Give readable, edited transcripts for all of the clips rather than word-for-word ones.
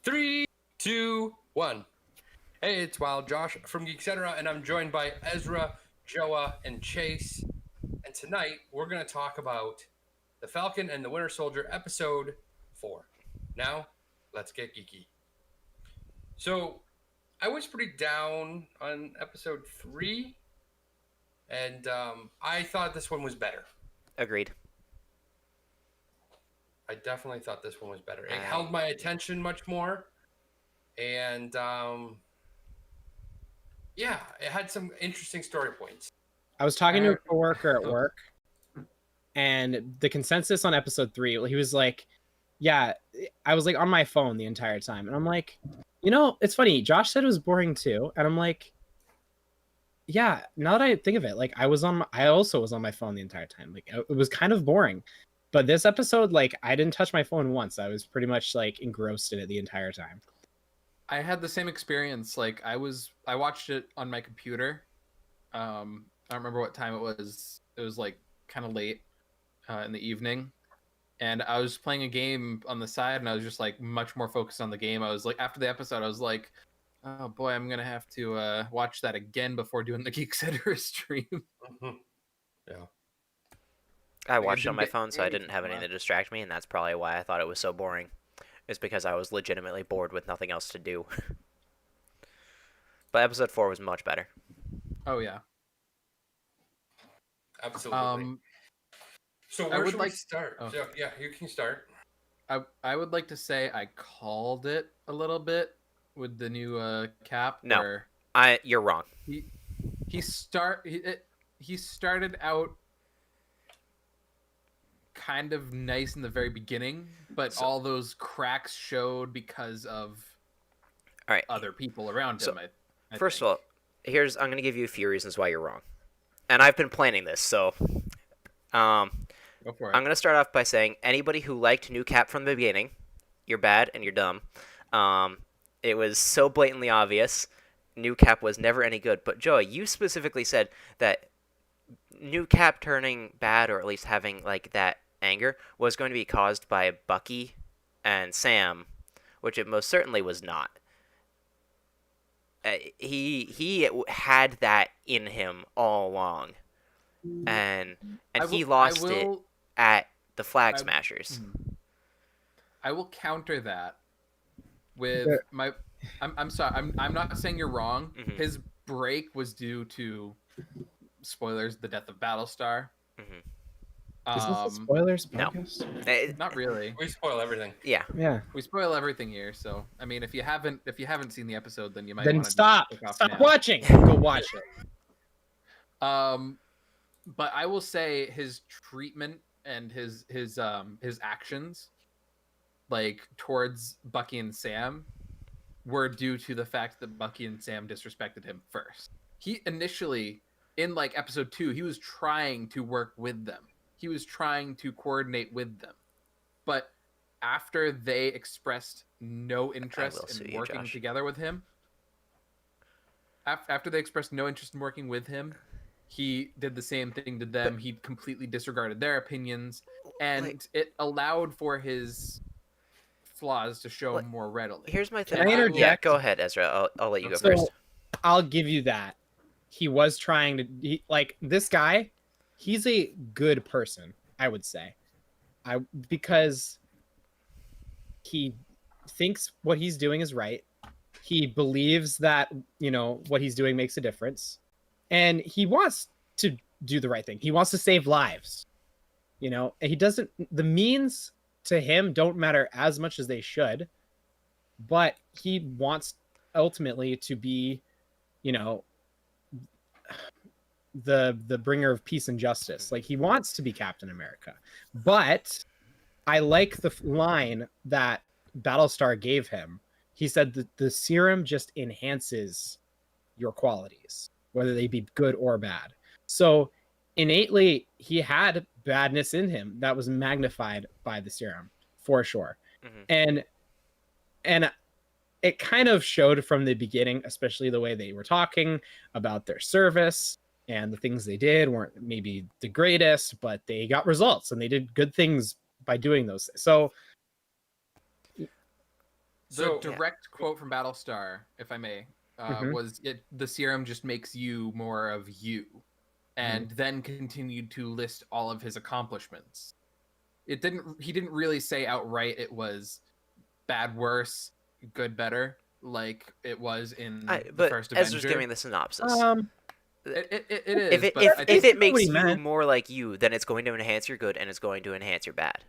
3, 2, 1. Hey, it's Wild Josh from Geek-Cetera, and I'm joined by Ezra, Joa, and Chase. And tonight, we're going to talk about The Falcon and the Winter Soldier, Episode 4. Now, let's get geeky. So, I was pretty down on Episode 3, and I thought this one was better. Agreed. I definitely thought this one was better. It held my attention much more. And, yeah, it had some interesting story points. I was talking to a coworker at work, and the consensus on episode 3, he was like, yeah, I was like on my phone the entire time. And I'm like, you know, it's funny. Josh said it was boring too. And I'm like, yeah, now that I think of it, like I also was on my phone the entire time. Like it was kind of boring. But this episode, like I didn't touch my phone once. I was pretty much like engrossed in it the entire time. I had the same experience. Like I watched it on my computer. I don't remember what time it was. It was like kind of late in the evening. And I was playing a game on the side, and I was just like much more focused on the game. I was like, after the episode, I was like, oh boy, I'm gonna have to watch that again before doing the Geek-Cetera stream. Mm-hmm. Yeah. I watched it on my phone, so I didn't have anything to distract me, and that's probably why I thought it was so boring. It's because I was legitimately bored with nothing else to do. But episode 4 was much better. Oh yeah. Absolutely. So where should we start? Oh. So, yeah, you can start. I would like to say I called it a little bit with the new cap. No, you're wrong. He started out kind of nice in the very beginning, but all those cracks showed because of other people around him. First of all, I'm going to give you a few reasons why you're wrong. And I've been planning this, so go for it. I'm going to start off by saying anybody who liked New Cap from the beginning, you're bad and you're dumb. It was so blatantly obvious. New Cap was never any good. But Joey, you specifically said that New Cap turning bad, or at least having like that anger, was going to be caused by Bucky and Sam, which it most certainly was not. He had that in him all along, and he lost it at the Flag Smashers. I will counter that with my. I'm sorry. I'm not saying you're wrong. Mm-hmm. His break was due to spoilers: the death of Battlestar. Mm-hmm. Is this a spoilers podcast? No, not really. We spoil everything. Yeah. We spoil everything here. So I mean, if you haven't seen the episode, then you might. Then stop watching. Go watch it. But I will say his treatment and his actions, like towards Bucky and Sam, were due to the fact that Bucky and Sam disrespected him first. He initially, in like episode 2, he was trying to work with them. He was trying to coordinate with them. But after they expressed no interest in working together with him, after they expressed no interest in working with him, he did the same thing to them. He completely disregarded their opinions, and it allowed for his flaws to show more readily. Here's my thing. Can I interject? Yeah, go ahead, Ezra. I'll let you go first. I'll give you that. He was trying to... this guy... He's a good person, I would say. Because he thinks what he's doing is right. He believes that, what he's doing makes a difference. And he wants to do the right thing. He wants to save lives. And he doesn't... The means to him don't matter as much as they should. But he wants ultimately to be, the bringer of peace and justice. Like, he wants to be Captain America. But I like the line that Battlestar gave him. He said that the serum just enhances your qualities, whether they be good or bad. So innately, he had badness in him that was magnified by the serum, for sure. Mm-hmm. And it kind of showed from the beginning, especially the way they were talking about their service. And the things they did weren't maybe the greatest, but they got results and they did good things by doing those. So So direct quote from Battlestar, if I may, Mhm. was the serum just makes you more of you, and then continued to list all of his accomplishments. He didn't really say outright it was bad, worse, good, better, like it was in the But first Ezra's Avenger. giving the synopsis. It If is, it but if, I if think it what makes he you meant. more like you, then it's going to enhance your good and it's going to enhance your bad.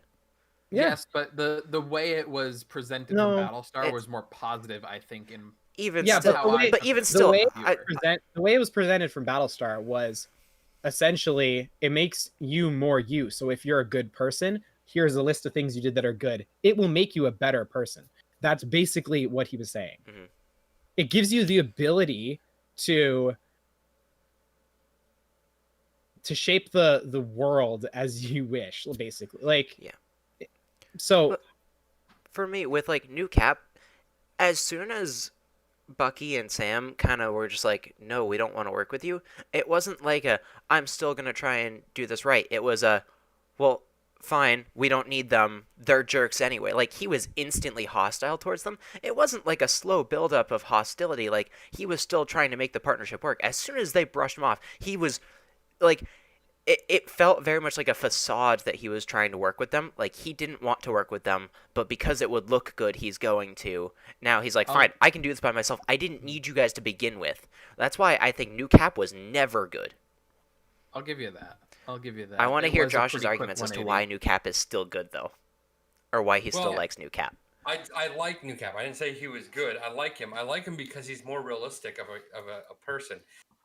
Yeah. yes, but the way it was presented No, from Battlestar it's- was more positive, I think. In Even Yeah, still, but the way but even the still, way I, the way it was presented from Battlestar was essentially it makes you more you. So if you're a good person, here's a list of things you did that are good. It will make you a better person. That's basically what he was saying. Mhm. It gives you the ability to shape the world as you wish, basically. Like, Yeah. so But for me, with like New Cap, as soon as Bucky and Sam kind of were just like, no, we don't want to work with you. It wasn't like I'm still gonna try and do this right. It was well, fine, we don't need them. They're jerks anyway. Like he was instantly hostile towards them. It wasn't like a slow buildup of hostility. Like he was still trying to make the partnership work. As soon as they brushed him off, he was like it felt very much like a facade that he was trying to work with them. Like he didn't want to work with them, but because it would look good, he's going to. Now he's like, fine, I can do this by myself. I didn't need you guys to begin with. That's why I think New Cap was never good. I'll give you that. I'll give you that. I want to It hear was a Josh's pretty quick arguments as to 180. why New Cap is still good, though, or why he still Well, likes New Cap. I like New Cap. I didn't say he was good. I like him. I like him because he's more realistic of a person.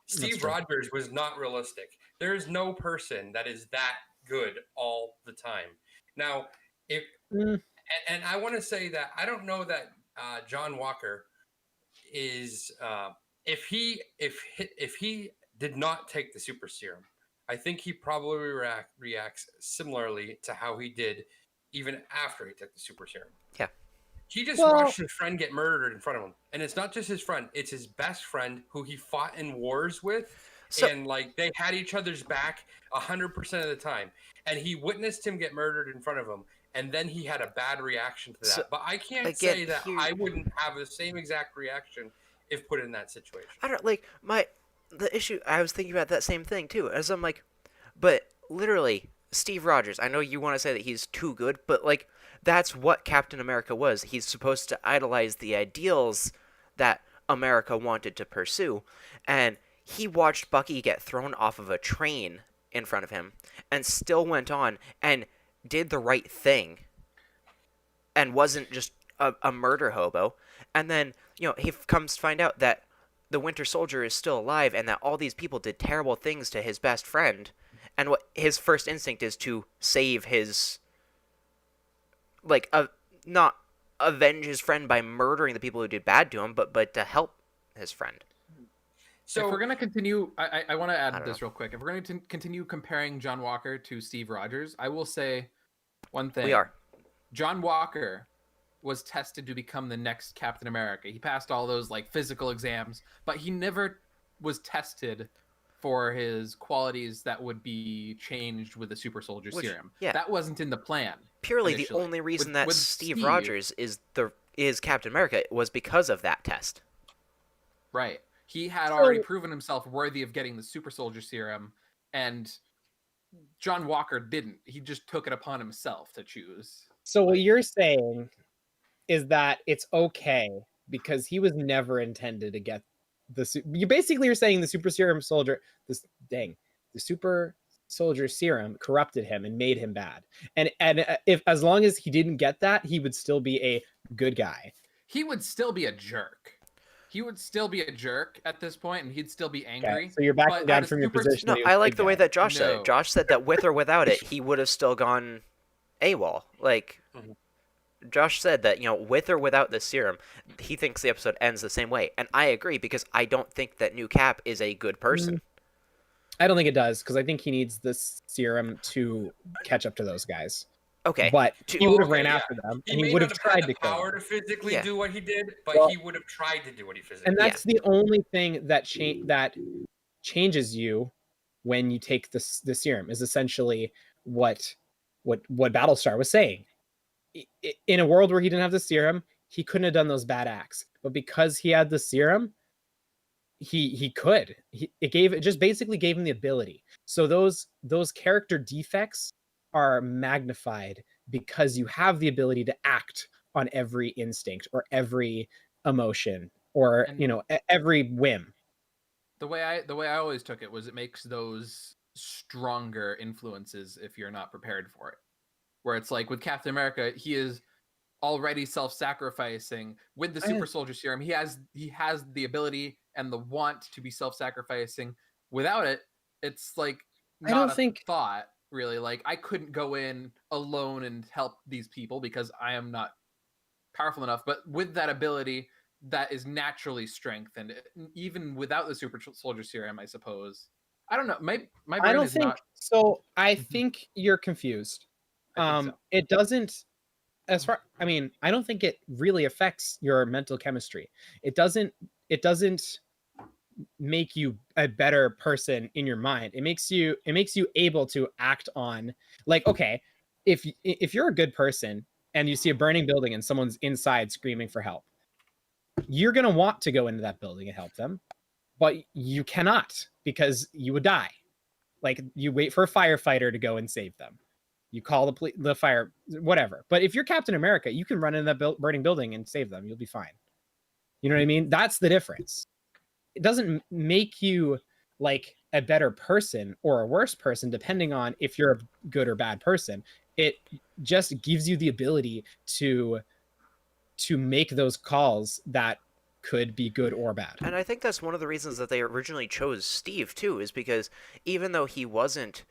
Steve true. Rogers was not realistic. There is no person that is that good all the time. Now, if mm, and I want to say that I don't know that John Walker is if he did not take the super serum, I think he probably reacts similarly to how he did even after he took the super serum. Yeah. He just Well- watched his friend get murdered in front of him. And it's not just his friend, it's his best friend who he fought in wars with. So- and like they had each other's back 100% of the time. And he witnessed him get murdered in front of him. And then he had a bad reaction to that. So, but I can't again, say that here- I wouldn't have the same exact reaction if put in that situation. I don't like the issue. I was thinking about that same thing too. As I'm like, but literally, Steve Rogers. I know you want to say that he's too good, but like that's what Captain America was. He's supposed to idolize the ideals that America wanted to pursue, and he watched Bucky get thrown off of a train in front of him, and still went on and did the right thing, and wasn't just a murder hobo. And then he comes to find out that the Winter Soldier is still alive and that all these people did terrible things to his best friend, and what his first instinct is to save his not avenge his friend by murdering the people who did bad to him, but to help his friend. So if we're going to continue, I want to I add don't this real quick. If we're going to continue comparing John Walker to Steve Rogers, I will say one thing. We are. John Walker was tested to become the next Captain America. He passed all those like physical exams, but he never was tested for his qualities that would be changed with the super soldier serum. Yeah. That wasn't in the plan. Purely initially. the only reason With- that with Steve Steve- Rogers is Captain America was because of that test. Right. He had So- already proven himself worthy of getting the super soldier serum, and John Walker didn't. He just took it upon himself to choose. So what you're saying is that it's okay because he was never intended to get you basically are saying the super serum soldier the super soldier serum corrupted him and made him bad. And if as long as he didn't get that, he would still be a good guy. He would still be a jerk. He would still be a jerk at this point, and he'd still be angry. Okay, so you're backing but down at a from your super- position. No, that he was I a like good the way guy. that Josh said it. No. Josh said that with or without it, he would have still gone AWOL. Like, Mhm. Josh said that, with or without the serum, he thinks the episode ends the same way. And I agree, because I don't think that New Cap is a good person. I don't think it does because I think he needs this serum to catch up to those guys. Okay. But To- he would have Okay, ran yeah. after them, he and may he would not have have had tried the to kill power them. to physically Yeah. do what he did, but Well- he would have tried to do what he physically And did. that's the only thing that that changes you when you take the serum is essentially what Battlestar was saying. In a world where he didn't have the serum, he couldn't have done those bad acts. But because he had the serum, he could. It just basically gave him the ability. So those character defects are magnified because you have the ability to act on every instinct or every emotion or And every whim. the way I always took it was it makes those stronger influences if you're not prepared for it. Where it's like with Captain America, he is already self-sacrificing with the super soldier serum. He has the ability and the want to be self-sacrificing. Without it, it's like I don't not a think thought really. Like I couldn't go in alone and help these people because I am not powerful enough. But with that ability, that is naturally strengthened, even without the super soldier serum, I suppose. I don't know. My I brain don't is think not. so. I think you're confused. I think so. It doesn't I mean, I don't think it really affects your mental chemistry. It doesn't make you a better person in your mind. It makes you able to act on, like, okay, if you're a good person and you see a burning building and someone's inside screaming for help, you're going to want to go into that building and help them, but you cannot because you would die. Like, you wait for a firefighter to go and save them. You call the fire, whatever. But if you're Captain America, you can run in that burning building and save them. You'll be fine. You know what I mean? That's the difference. It doesn't make you like a better person or a worse person depending on if you're a good or bad person. It just gives you the ability to make those calls that could be good or bad. And I think that's one of the reasons that they originally chose Steve too, is because even though he wasn't,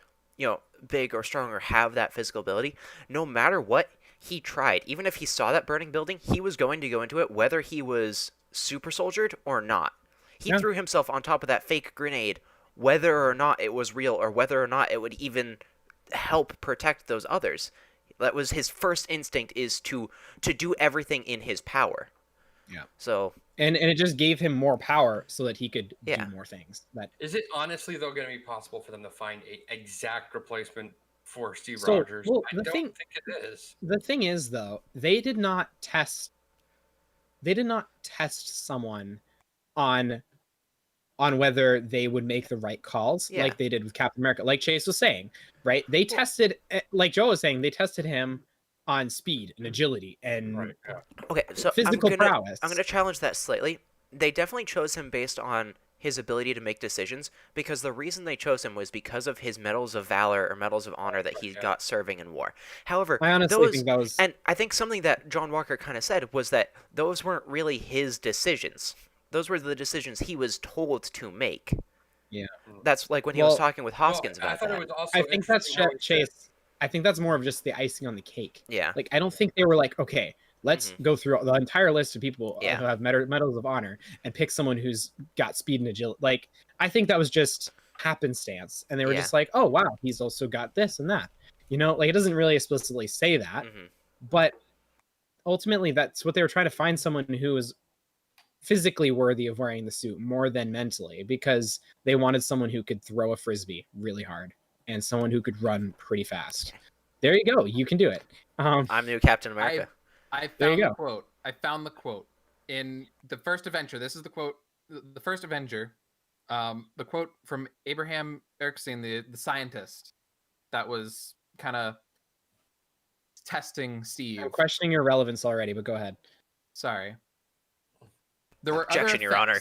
big or strong or have that physical ability, no matter what he tried, even if he saw that burning building, he was going to go into it whether he was super soldiered or not. He threw himself on top of that fake grenade whether or not it was real or whether or not it would even help protect those others. That was his first instinct, is to do everything in his power. Yeah. So and it just gave him more power so that he could do more things. Is it honestly though going to be possible for them to find a exact replacement for Steve So, Rogers? well, I don't think it is. The thing is, though, they did not test someone on whether they would make the right calls like they did with Captain America. Like Chase was saying, right? They tested, like Joe was saying, they tested him on speed and agility and okay, so physical prowess. I'm gonna challenge that slightly. They definitely chose him based on his ability to make decisions, because the reason they chose him was because of his medals of valor or medals of honor that he got serving in war. However, I honestly think that was, and I think something that John Walker kind of said was that those weren't really his decisions. Those were the decisions he was told to make. Yeah, that's like when he was talking with Hoskins about that. I think that's Chase. I think that's more of just the icing on the cake. Yeah. Like, I don't think they were like, okay, let's go through the entire list of people who have medals of honor and pick someone who's got speed and agility. Like, I think that was just happenstance. And they were just like, oh, wow, he's also got this and that. Like, it doesn't really explicitly say that. But ultimately, that's what they were trying to find, someone who is physically worthy of wearing the suit more than mentally, because they wanted someone who could throw a frisbee really hard and someone who could run pretty fast. There you go. You can do it. I'm new Captain America. I found the quote. I found the quote in the first Avenger. This is the quote. The first Avenger. The quote from Abraham Erskine, the scientist that was kind of testing Steve. I'm questioning your relevance already, but go ahead. Sorry. There were Objection, Your Honor.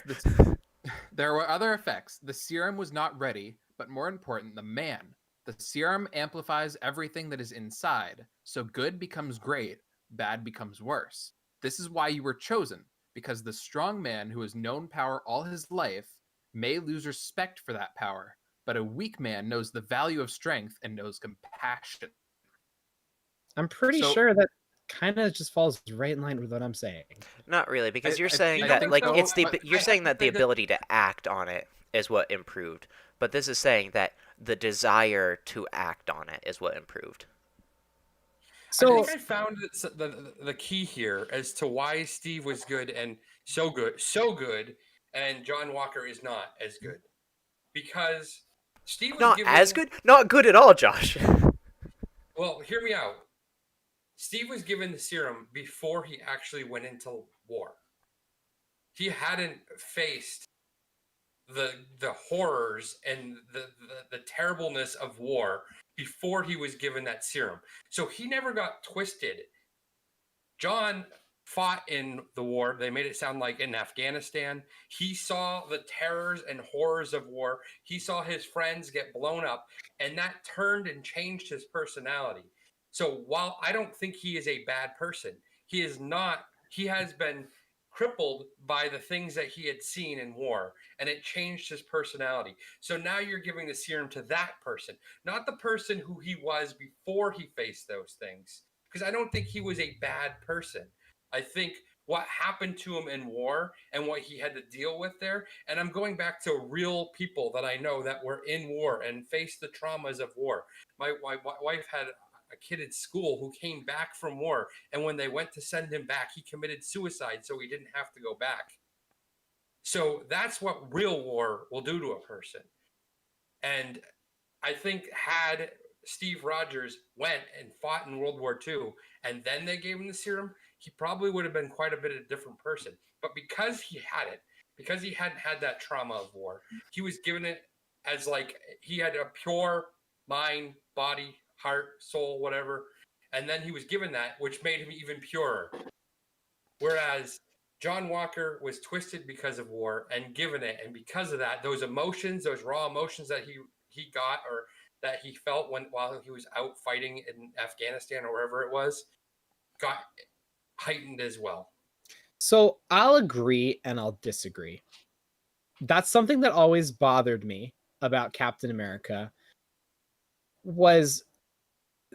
There were other effects. The serum was not ready, but more important, the man. The serum amplifies everything that is inside, so good becomes great, bad becomes worse. This is why you were chosen, because the strong man who has known power all his life may lose respect for that power, but a weak man knows the value of strength and knows compassion. I'm pretty sure that kind of just falls right in line with what I'm saying. Not really, because you're saying that, like, it's the you're saying that the ability to act on it is what improved, but this is saying that the desire to act on it is what improved. So I think I found the key here as to why Steve was good and so good, and John Walker is not as good, because Steve was not as good, not good at all, Josh. Well, hear me out. Steve was given the serum before he actually went into war. He hadn't faced the horrors and the terribleness of war before he was given that serum. So he never got twisted. John fought in the war. They made it sound like in Afghanistan. He saw the terrors and horrors of war. He saw his friends get blown up, and that turned and changed his personality. So while I don't think he is a bad person, he is not, he has been crippled by the things that he had seen in war, and it changed his personality. So now you're giving the serum to that person, not the person who he was before he faced those things. Because I don't think he was a bad person. I think what happened to him in war and what he had to deal with there, and I'm going back to real people that I know that were in war and faced the traumas of war. My wife had a kid at school who came back from war, and when they went to send him back, he committed suicide so he didn't have to go back. So that's what real war will do to a person. And I think had Steve Rogers went and fought in World War II and then they gave him the serum, he probably would have been quite a bit of a different person. But because he had it, because he hadn't had that trauma of war, he was given it as like he had a pure mind, body, heart, soul, whatever. And then he was given that, which made him even purer. Whereas John Walker was twisted because of war and given it. And because of that, those emotions, those raw emotions that he got or that he felt while he was out fighting in Afghanistan or wherever it was, got heightened as well. So I'll agree and I'll disagree. That's something that always bothered me about Captain America, was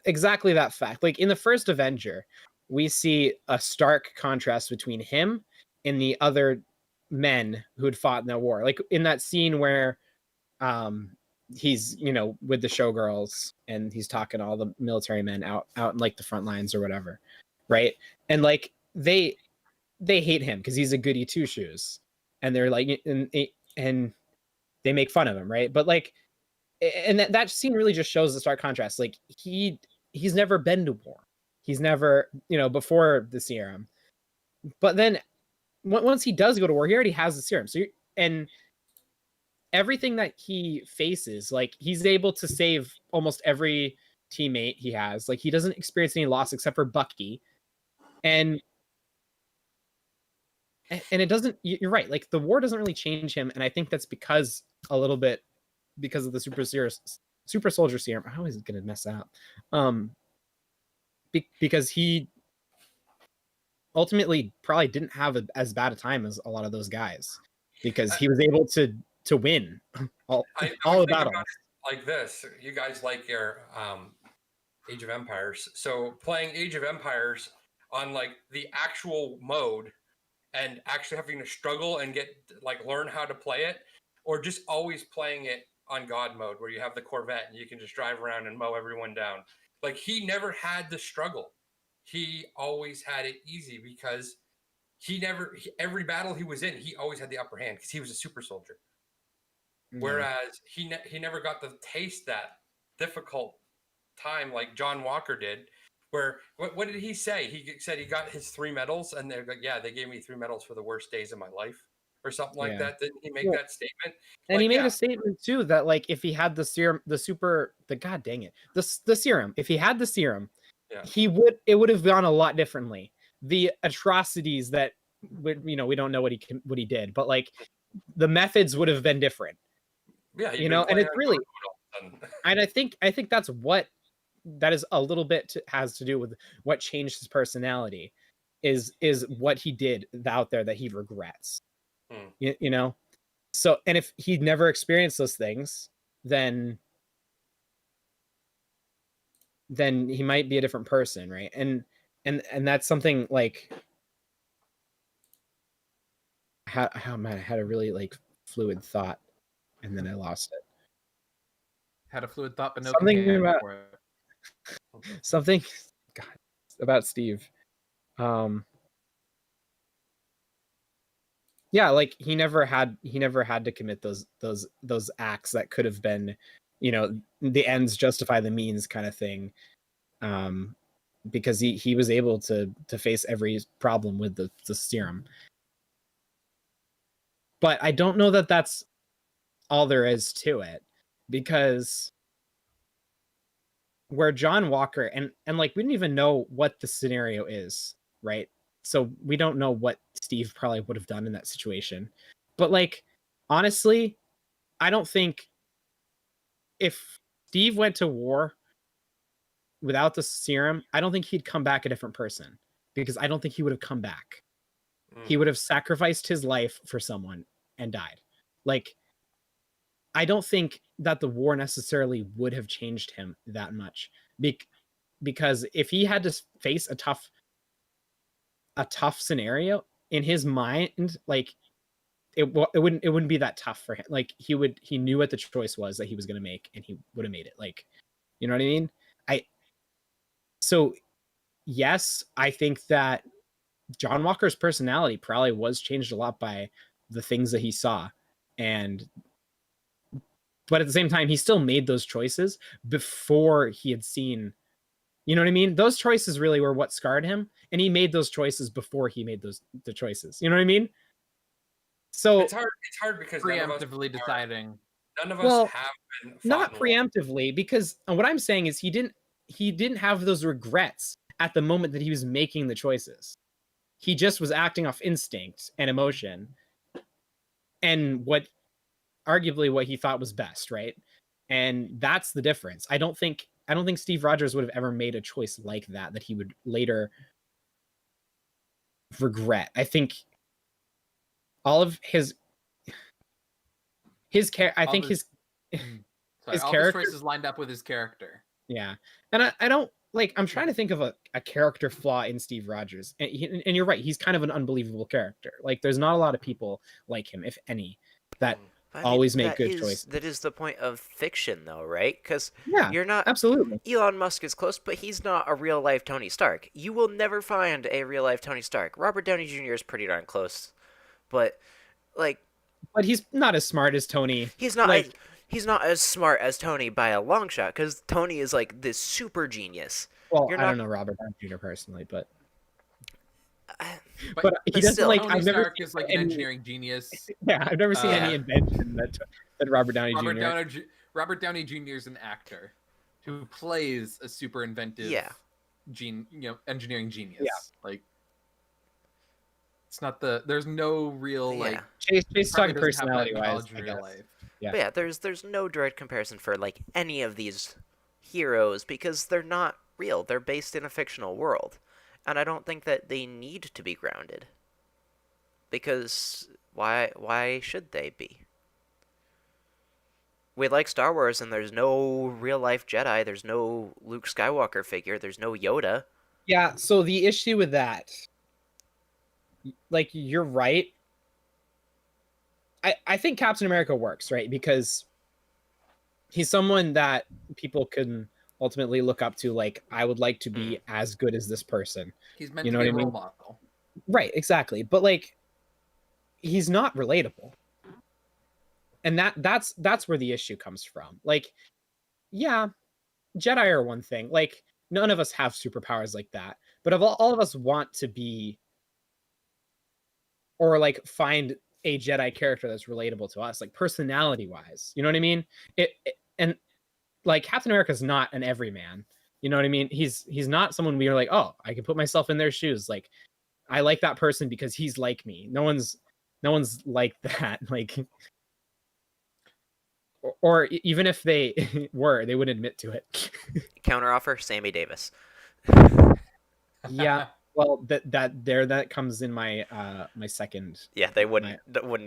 exactly that fact. Like in the first Avenger, we see a stark contrast between him and the other men who had fought in the war. Like in that scene where he's, you know, with the showgirls and he's talking to all the military men out in like the front lines or whatever, right? And like they hate him because he's a goody two shoes, and they're like, and they make fun of him, right? But like, and that scene really just shows the stark contrast. Like he's never been to war. He's never, you know, before the serum. But then once he does go to war, he already has the serum. So and everything that he faces, like he's able to save almost every teammate he has. Like he doesn't experience any loss except for Bucky. And it doesn't, you're right, like the war doesn't really change him, and I think that's because a little bit because of the super soldier serum. I always gonna mess that up. Because he ultimately probably didn't have as bad a time as a lot of those guys, because he was able to win all the battles. Like this, you guys like your Age of Empires. So playing Age of Empires on like the actual mode and actually having to struggle and learn how to play it, or just always playing it on God mode where you have the Corvette and you can just drive around and mow everyone down. Like he never had the struggle. He always had it easy because every battle he was in, he always had the upper hand because he was a super soldier. Mm-hmm. Whereas he never got to taste that difficult time like John Walker did. Where what did he say? He said he got his 3 medals, and they're like, yeah, they gave me 3 medals for the worst days of my life, or something like that. Didn't he make that statement? And like, he made a statement too that like if he had the serum, god dang it, the serum, if he had the serum, it would have gone a lot differently. The atrocities that we don't know what he did, but like the methods would have been different. Yeah, you know, and it's really, and I think that's what. That is a little bit has to do with what changed his personality, is what he did out there that he regrets. You know, so, and if he'd never experienced those things, then he might be a different person, right? And that's something like how man, I had a really like fluid thought and then I lost it. Had a fluid thought, but no something about something God, about Steve. Yeah, like he never had to commit those acts that could have been, you know, the ends justify the means kind of thing. because he was able to face every problem with the serum. But I don't know that that's all there is to it, because where John Walker and like we don't even know what the scenario is, right? So we don't know what Steve probably would have done in that situation. But like honestly, I don't think if Steve went to war without the serum, I don't think he'd come back a different person, because I don't think he would have come back. He would have sacrificed his life for someone and died. Like, I don't think that the war necessarily would have changed him that much. Because if he had to face a tough scenario in his mind, like it wouldn't be that tough for him. Like he knew what the choice was that he was going to make, and he would have made it. Like, you know what I mean? So yes, I think that John Walker's personality probably was changed a lot by the things that he saw, but at the same time, he still made those choices before he had seen. You know what I mean? Those choices really were what scarred him, and he made those choices before he made the choices. You know what I mean? So It's hard because preemptively deciding. None of us Well, have been not fought in war. preemptively, because what I'm saying is he didn't have those regrets at the moment that he was making the choices. He just was acting off instinct and emotion, and arguably what he thought was best, right? And that's the difference. I don't think Steve Rogers would have ever made a choice like that he would later regret. I think all of his I think his Sorry, his all character, his choices lined up with his character. yeah. And I don't like, I'm trying to think of a character flaw in Steve Rogers. And you're right, he's kind of an unbelievable character. Like there's not a lot of people like him, if any, that always make good choices. That is the point of fiction, though, right? Because Yeah, you're not. absolutely. Elon Musk is close, but he's not a real life Tony Stark. You will never find a real life Tony Stark. Robert Downey Jr. is pretty darn close, but like, But he's not as smart as Tony. he's not. Like, He's not as smart as Tony by a long shot, because Tony is like this super genius. well, You're I not. don't know Robert Downey Jr. personally, but But he but doesn't still, like. Tony I've never Stark is like an any- engineering genius. Yeah, I've never seen Yeah. any invention that Robert Downey Jr. Robert Downey Jr. is an actor who plays a super inventive, Yeah. engineering genius. Yeah. Like, it's not there's no real like. Yeah. Chase probably talking doesn't have that personality wise, knowledge in I real guess. life. Yeah. But yeah, there's no direct comparison for like any of these heroes, because they're not real. They're based in a fictional world, and I don't think that they need to be grounded. Because why should they be? We like Star Wars, and there's no real life Jedi. There's no Luke Skywalker figure. There's no Yoda. Yeah, so the issue with that, like, you're right. I think Captain America works, right? Because he's someone that people can ultimately look up to. Like, I would like to be as good as this person. He's meant You to know be a what I role mean? model. Right, exactly. But like, he's not relatable. And that's where the issue comes from. Like, yeah, Jedi are one thing. Like, none of us have superpowers like that. But all of us want to be, or like find a Jedi character that's relatable to us, like personality wise. You know what I mean? And like Captain America's not an everyman. You know what I mean? He's not someone we are like, oh, I can put myself in their shoes. Like, I like that person because he's like me. No one's like that. Like, or even if they were, they wouldn't admit to it. Counteroffer: Sammy Davis. Yeah. Well, that comes in my my second. Yeah, they wouldn't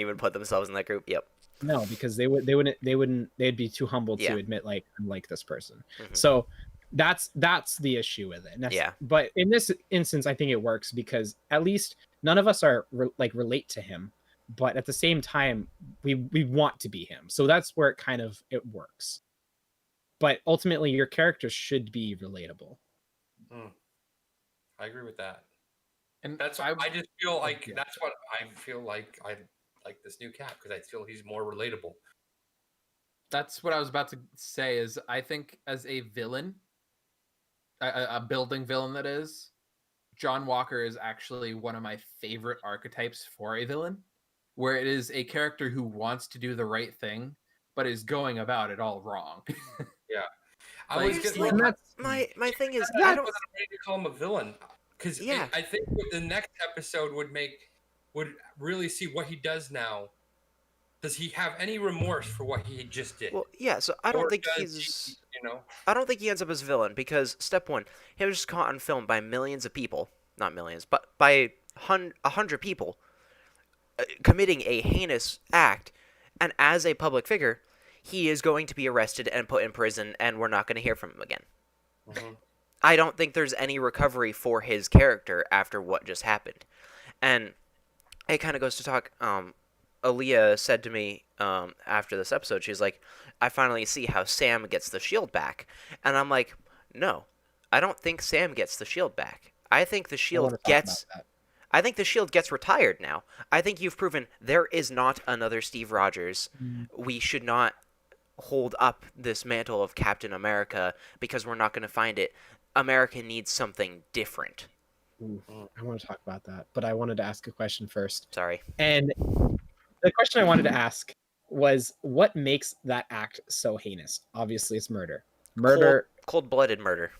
even put themselves in that group. Yep. No, because they'd be too humble to admit like I'm like this person. Mhm. So that's the issue with it. Yeah. But in this instance, I think it works because at least none of us are relate to him, but at the same time, we want to be him. So that's where it works. But ultimately, your character should be relatable. I agree with that. And That's I just feel like that's what I feel like I like this new Cap, because I feel he's more relatable. That's what I was about to say. Is I think as a villain, a building villain that is, John Walker is actually one of my favorite archetypes for a villain, where it is a character who wants to do the right thing, but is going about it all wrong. Yeah. I Like, was Here's getting the And thing. My thing is, I I was don't. ready to call him a villain because Yeah. I think the next episode would really see what he does now. Does he have any remorse for what he just did? Well, yeah. So I don't Or think does he's. he, I don't think he ends up as a villain because step one, he was just caught on film by millions of people, not millions, but by 100 people committing a heinous act, and as a public figure, he is going to be arrested and put in prison, and we're not going to hear from him again. Mhm. I don't think there's any recovery for his character after what just happened, and it kind of goes to talk. Aaliyah said to me after this episode, she's like, I finally see how Sam gets the shield back. And I'm like, no, I don't think Sam gets the shield back. I think the I shield wanna talk gets. about that. I think the shield gets retired now. I think you've proven there is not another Steve Rogers. We should not hold up this mantle of Captain America because we're not going to find it. America needs something different. Ooh, I want to talk about that, but I wanted to ask a question first. Sorry. And the question I wanted to ask was, what makes that act so heinous? Obviously, it's murder. Cold-blooded murder.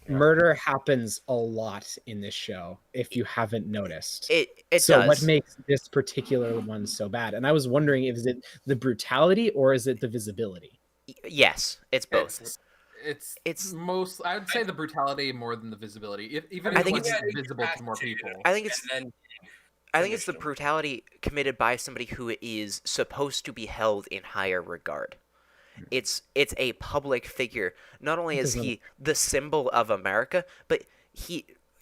Murder happens a lot in this show, if you haven't noticed. It So does. what makes this particular one so bad? And I was wondering, is it the brutality or is it the visibility? Yes, it's both. It's most. I would say the brutality more than the visibility. Even I if think it it's- wasn't visible to more people. I think it's And then I think it's the finished him. brutality committed by somebody who is supposed to be held in higher regard. It's a public figure. Not only is he the symbol of America, but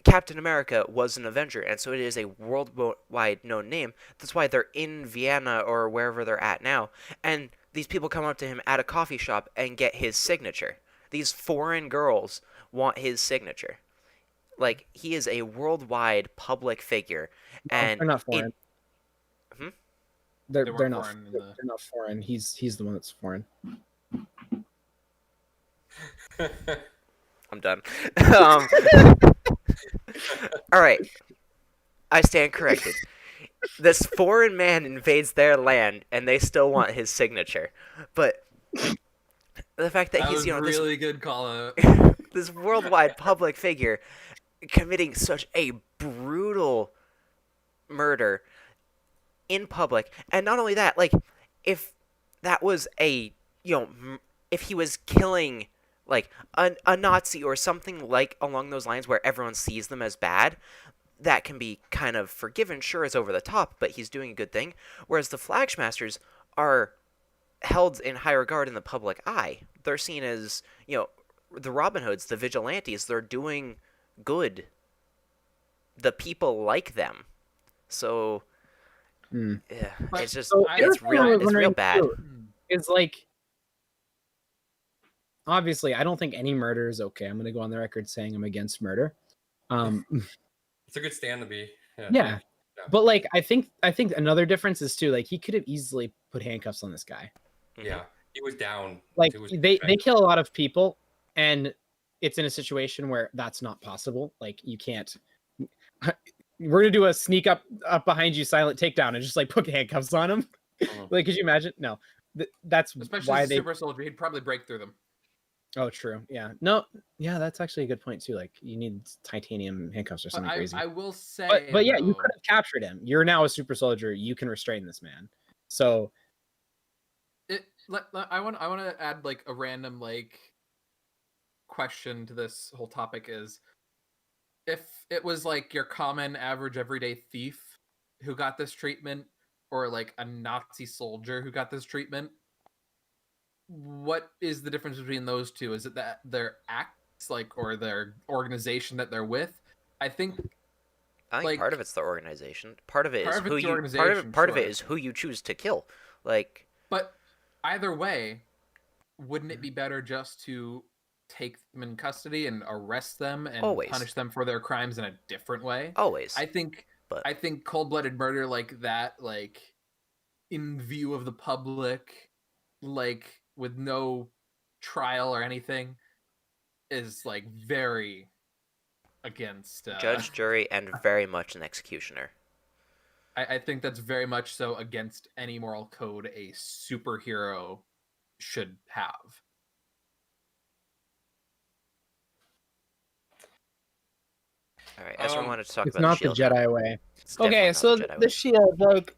Captain America was an Avenger, and so it is a worldwide known name. That's why they're in Vienna or wherever they're at now, and these people come up to him at a coffee shop and get his signature. These foreign girls want his signature. Like, he is a worldwide public figure, and they're not foreign. Hmm? They're weren't not foreign in they're not foreign. He's the one that's foreign. I'm done. All right, I stand corrected. This foreign man invades their land, and they still want his signature. But the fact that That he's was this really good call out. this worldwide public figure committing such a brutal murder in public, and not only that, like, if that was if he was killing like a Nazi or something like along those lines where everyone sees them as bad, that can be kind of forgiven. Sure, it's over the top, but he's doing a good thing. Whereas the Flagmasters are held in high regard in the public eye. They're seen as, the Robin Hoods, the vigilantes. They're doing good. The people like them. So, yeah, But it's just, So it's real bad. It's like, obviously, I don't think any murder is okay. I'm going to go on the record saying I'm against murder. It's a good stand to be. Yeah. But like, I think another difference is too, like, he could have easily put handcuffs on this guy. Yeah. He was down. Like, He was they kill a lot of people, and it's in a situation where that's not possible. Like, you can't. We're gonna do a sneak up behind you, silent takedown, and just like put handcuffs on him. Like, could you imagine? No, that's Especially why as a they. super soldier, he'd probably break through them. Oh, true. Yeah. No. Yeah, that's actually a good point too. Like, you need titanium handcuffs or But something crazy. I will say, But yeah, you though, could have captured him. You're now a super soldier. You can restrain this man. So I want to add like a random like question to this whole topic is, if it was like your common average everyday thief who got this treatment, or like a Nazi soldier who got this treatment, what is the difference between those two? Is it that their acts, like, or their organization that they're with? I think like, part of it's the organization. Part of it is part of who it's the you. organization, Part of it sure. is who you choose to kill. Like, But either way, wouldn't it be better just to take them in custody and arrest them and Always. punish them for their crimes in a different way? always. I think But- cold-blooded murder like that, like in view of the public, like with no trial or anything, is like very against. Judge, jury, and very much an executioner. I think that's very much so against any moral code a superhero should have. All right, Ezra wanted to talk It's about the not the shield. now. Jedi way. It's definitely Okay, not so the Jedi the way. shield, like,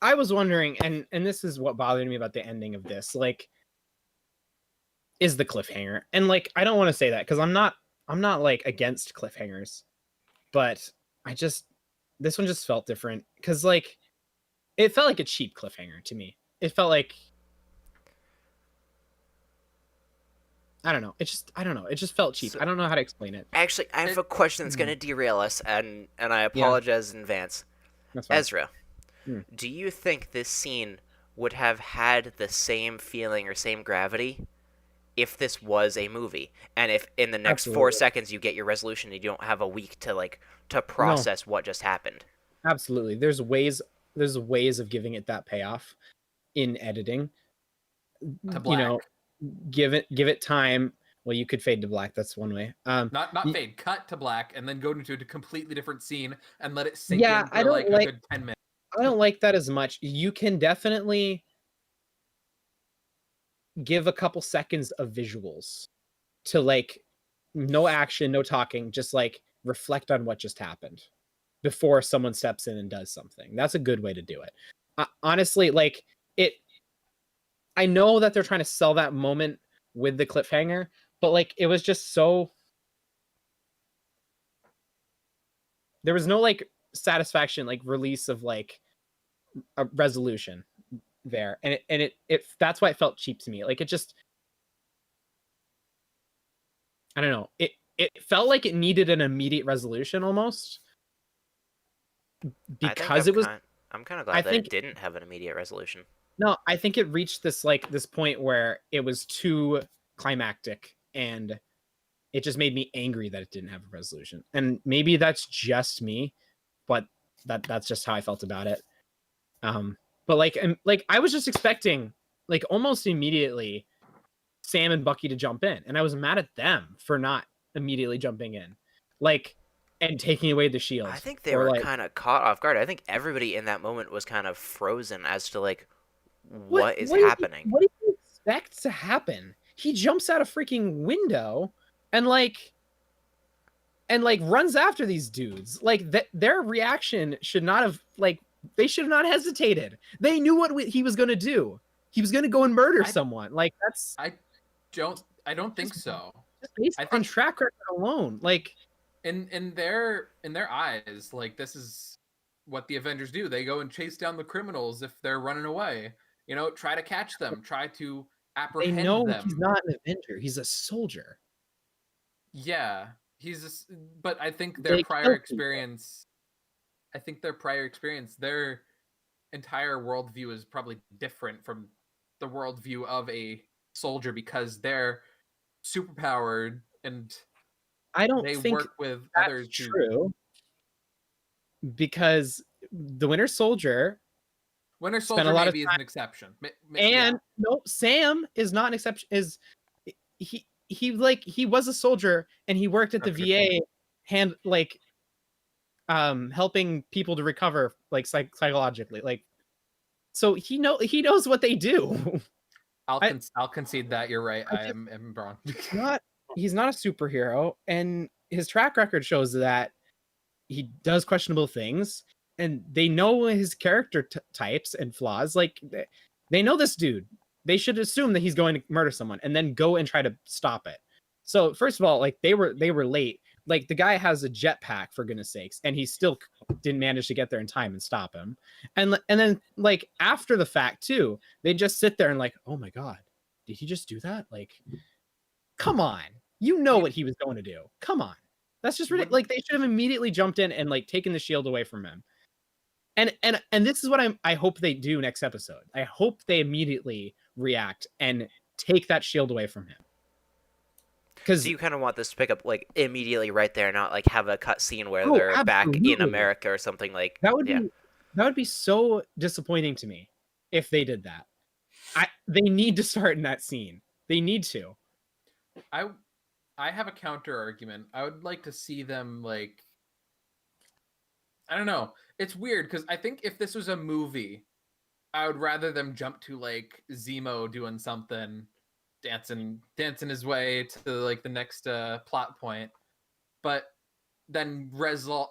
I was wondering, and this is what bothered me about the ending of this, like, is the cliffhanger. And like, I don't want to say that because I'm not like against cliffhangers, but this one just felt different because like it felt like a cheap cliffhanger to me. It felt like, I don't know. I don't know. It just felt cheap. So- I don't know how to explain it. Actually, I have a question that's going to derail us, and I apologize in advance. That's fine. Ezra, do you think this scene would have had the same feeling or same gravity if this was a movie? And if in the next 4 Absolutely. seconds you get your resolution and you don't have a week to process what just happened? Absolutely. There's ways of giving it that payoff in editing. To black. You know, give it time. Well, you could fade to black. That's one way. Not y- fade, cut to black, and then go into a completely different scene and let it sink Yeah, in for I don't like a like- good 10 minutes. I don't like that as much. You can definitely give a couple seconds of visuals to like no action, no talking, just like reflect on what just happened before someone steps in and does something. That's a good way to do it. Honestly, like I know that they're trying to sell that moment with the cliffhanger, but like it was just so, there was no like satisfaction, like release of like a resolution there, and it that's why it felt cheap to me. Like it just, I don't know, it felt like it needed an immediate resolution almost because it was. I'm kind of glad I that think- it didn't have an immediate resolution. No, I think it reached this point where it was too climactic, and it just made me angry that it didn't have a resolution. And maybe that's just me, but that's just how I felt about it. But like I was just expecting like almost immediately Sam and Bucky to jump in, and I was mad at them for not immediately jumping in, like, and taking away the shield. I think they or, were like, kind of caught off guard. I think everybody in that moment was kind of frozen as to like what is happening. What do you expect to happen? He jumps out a freaking window and runs after these dudes. Like their reaction should not have, like, they should have not hesitated. They knew what he was going to do. He was going to go and murder someone. Like that's I don't think so. just based I on think- track record alone. Like In their eyes, like this is what the Avengers do. They go and chase down the criminals if they're running away. You know, try to catch them, try to they apprehend know them. he's not an Avenger. He's a soldier. Yeah, but I think They their kill prior people. experience. I think their prior experience, their entire worldview is probably different from the worldview of a soldier because they're superpowered and I don't they think work with that's others. true. Because the Winter Soldier Winter spent a Soldier lot of maybe is an exception. and no, Sam is not an exception. Is he was a soldier and he worked at the That's a good VA helping people to recover like psychologically, like, so he knows what they do. I'll concede that you're right. I I am wrong. He's not a superhero, and his track record shows that he does questionable things, and they know his character types and flaws. Like they know this dude. They should assume that he's going to murder someone and then go and try to stop it. So first of all, like they were late. Like the guy has a jetpack, for goodness sakes, and he still didn't manage to get there in time and stop him. And then like after the fact too, they just sit there and like, oh my god, did he just do that? Like, come on, you know what he was going to do. Come on, that's just ridiculous. Like they should have immediately jumped in and like taken the shield away from him. And this is what I hope they do next episode. I hope they immediately react and take that shield away from him. Because So you kind of want this to pick up like immediately right there, not like have a cut scene where Oh, they're back in absolutely. America or something like that would be so disappointing to me if they did that. They need to start in that scene. They need to. I have a counter argument. I would like to see them like, I don't know. It's weird because I think if this was a movie, I would rather them jump to like Zemo doing something, dancing his way to like the next plot point, but then resolve.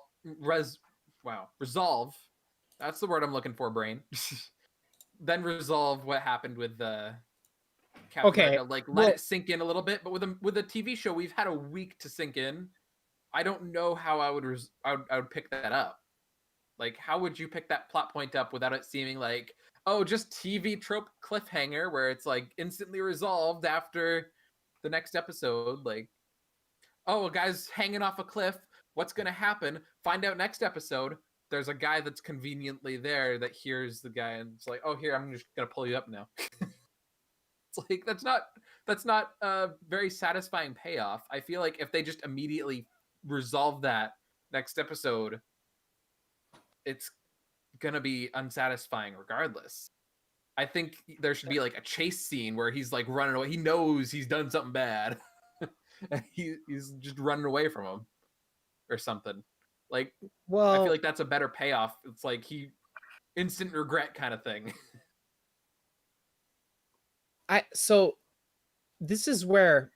That's the word I'm looking for, brain. Then resolve what happened with Captain Okay, America. Like let well, it sink in a little bit. But with a TV show, we've had a week to sink in. I don't know how I would pick that up. Like, how would you pick that plot point up without it seeming like, oh, just TV trope cliffhanger where it's like instantly resolved after the next episode? Like, oh, a guy's hanging off a cliff. What's going to happen? Find out next episode. There's a guy that's conveniently there that hears the guy and it's like, oh, here, I'm just going to pull you up now. It's like, that's not a very satisfying payoff. I feel like if they just immediately resolve that next episode, it's going to be unsatisfying regardless. I think there should be like a chase scene where he's like running away. He knows he's done something bad. And he's just running away from him or something. Like, I well, feel like that's a better payoff. It's like instant regret kind of thing. so this is where,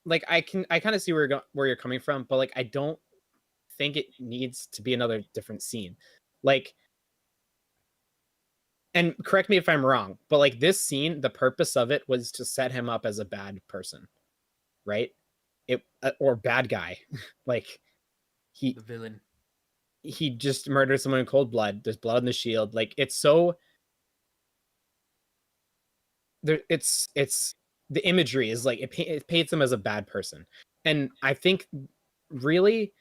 like, I kind of see where you're coming from, but like I don't think it needs to be another different scene. Like, and correct me if I'm wrong, but like this scene, the purpose of it was to set him up as a bad person, right? Or bad guy. Like he The villain. he just murdered someone in cold blood. There's blood on the shield. Like it's so there. It's the imagery is like it paints him as a bad person, and I think really